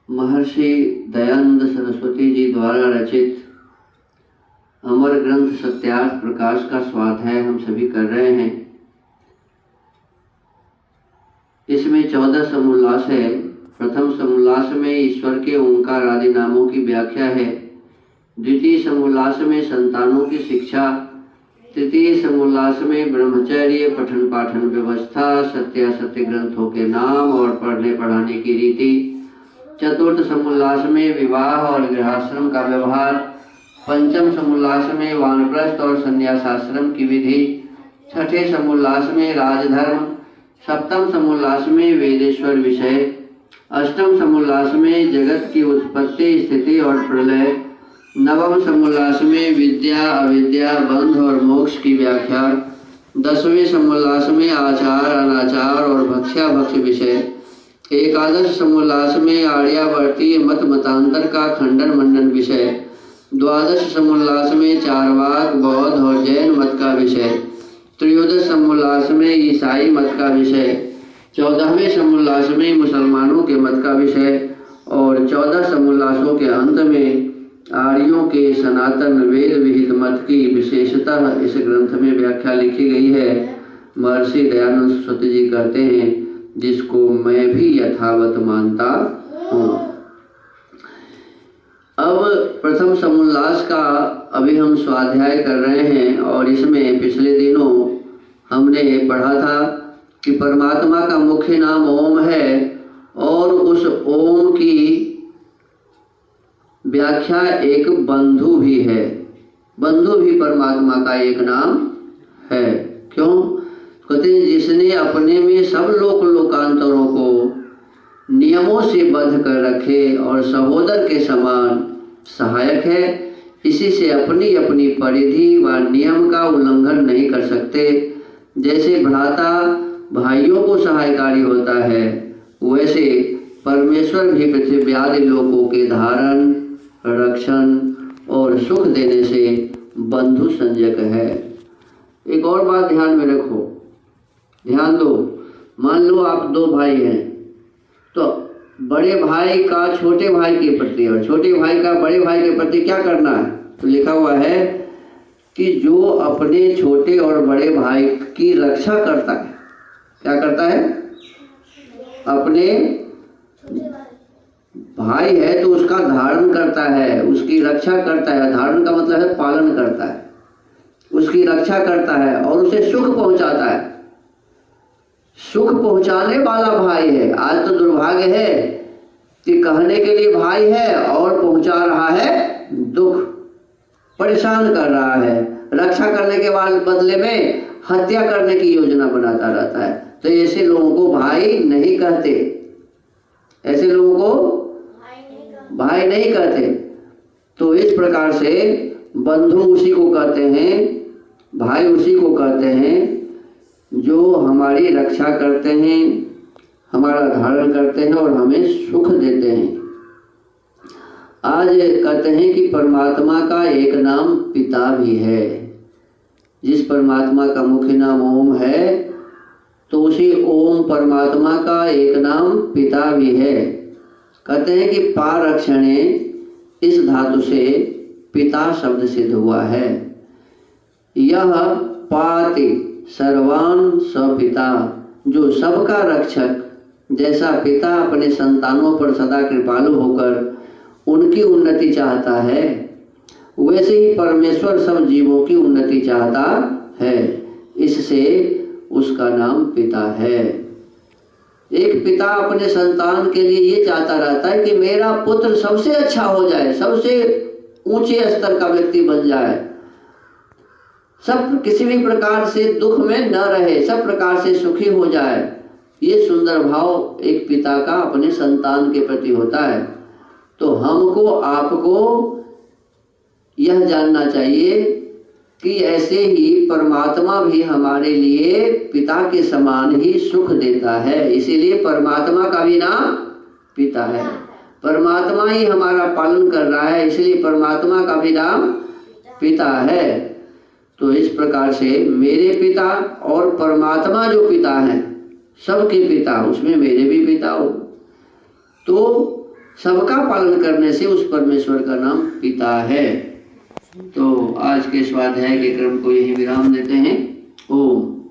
महर्षि दयानंद सरस्वती जी द्वारा रचित अमर ग्रंथ सत्यार्थ प्रकाश का स्वाध्याय हम सभी कर रहे हैं। इसमें 14 समोल्लास है। प्रथम समोल्लास में ईश्वर के ओंकार आदि नामों की व्याख्या है। द्वितीय समोल्लास में संतानों की शिक्षा। तृतीय समोल्लास में ब्रह्मचर्य, पठन पाठन व्यवस्था, सत्यासत्य ग्रंथों के नाम और पढ़ने पढ़ाने की रीति। चतुर्थ समोल्लास में विवाह और गृहाश्रम का व्यवहार। पंचम समोल्लास में वानप्रस्थ और संन्यासाश्रम की विधि। छठे समोल्लास में राजधर्म। सप्तम समोल्लास में वेदेश्वर विषय। अष्टम समोल्लास में जगत की उत्पत्ति, स्थिति और प्रलय। नवम समोल्लास में विद्या, अविद्या, बंध और मोक्ष की व्याख्या। 10वें समोल्लास में आचार, अनाचार और भक्ष्या भक्ष्य विषय। एकादश समोल्लास में आर्यावर्तीय मत मतांतर का खंडन मंडन विषय। द्वादश समोल्लास में चारवाक, बौद्ध और जैन मत का विषय। त्रयोदश समोल्लास में ईसाई मत का विषय। 14वें समोल्लास में मुसलमानों के मत का विषय और 14 समोल्लासों के अंत में आर्यों के सनातन वेद विहित मत की विशेषतः इस ग्रंथ में व्याख्या लिखी गई है। महर्षि दयानंद सरस्वती जी कहते हैं, जिसको मैं भी यथावत मानता हूँ। अब प्रथम समोल्लास का अभी हम स्वाध्याय कर रहे हैं और इसमें पिछले दिनों हमने पढ़ा था कि परमात्मा का मुख्य नाम ओम है और उस ओम की व्याख्या एक बंधु भी है। बंधु भी परमात्मा का एक नाम है। क्यों? कहते हैं जिसने अपने में सब लोक लोकांतरों को नियमों से बद्ध कर रखे और सहोदर के समान सहायक है। इसी से अपनी अपनी परिधि व नियम का उल्लंघन नहीं कर सकते। जैसे भ्राता भाइयों को सहायकारी होता है, वैसे परमेश्वर भी पृथ्वी आदि लोकों के धारण, रक्षण और सुख देने से बंधु संजक है। एक और बात ध्यान में रखो, ध्यान दो। मान लो आप दो भाई हैं, तो बड़े भाई का छोटे भाई के प्रति और छोटे भाई का बड़े भाई के प्रति क्या करना है? तो लिखा हुआ है कि जो अपने छोटे और बड़े भाई की रक्षा करता है, क्या करता है? अपने भाई है तो उसका धारण करता है, उसकी रक्षा करता है। धारण का मतलब है पालन करता है, उसकी रक्षा करता है और उसे सुख पहुंचाता है। सुख पहुंचाने वाला भाई है। आज तो दुर्भाग्य है कि कहने के लिए भाई है और पहुंचा रहा है दुख, परेशान कर रहा है। रक्षा करने के बाद बदले में हत्या करने की योजना बनाता रहता है। तो ऐसे लोगों को भाई नहीं कहते, ऐसे लोगों को भाई नहीं कहते। तो इस प्रकार से बंधु उसी को कहते हैं, भाई उसी को कहते हैं जो हमारी रक्षा करते हैं, हमारा धारण करते हैं और हमें सुख देते हैं। आज कहते हैं कि परमात्मा का एक नाम पिता भी है। जिस परमात्मा का मुख्य नाम ओम है, तो उसी ओम परमात्मा का एक नाम पिता भी है। कहते हैं कि पारक्षणे इस धातु से पिता शब्द सिद्ध हुआ है। यह पाति सर्वान सपिता, जो सबका रक्षक, जैसा पिता अपने संतानों पर सदा कृपालु होकर उनकी उन्नति चाहता है, वैसे ही परमेश्वर सब जीवों की उन्नति चाहता है। इससे उसका नाम पिता है। एक पिता अपने संतान के लिए ये चाहता रहता है कि मेरा पुत्र सबसे अच्छा हो जाए, सबसे ऊंचे स्तर का व्यक्ति बन जाए, सब किसी भी प्रकार से दुख में न रहे, सब प्रकार से सुखी हो जाए। ये सुंदर भाव एक पिता का अपने संतान के प्रति होता है। तो हमको आपको यह जानना चाहिए कि ऐसे ही परमात्मा भी हमारे लिए पिता के समान ही सुख देता है। इसीलिए परमात्मा का भी नाम पिता है। परमात्मा ही हमारा पालन कर रहा है, इसलिए परमात्मा का भी नाम पिता है। तो इस प्रकार से मेरे पिता और परमात्मा जो पिता हैं, सबके पिता, उसमें मेरे भी पिता हो। तो सबका पालन करने से उस परमेश्वर का नाम पिता है। तो आज के स्वाध्याय के क्रम को यही विराम देते हैं। ओम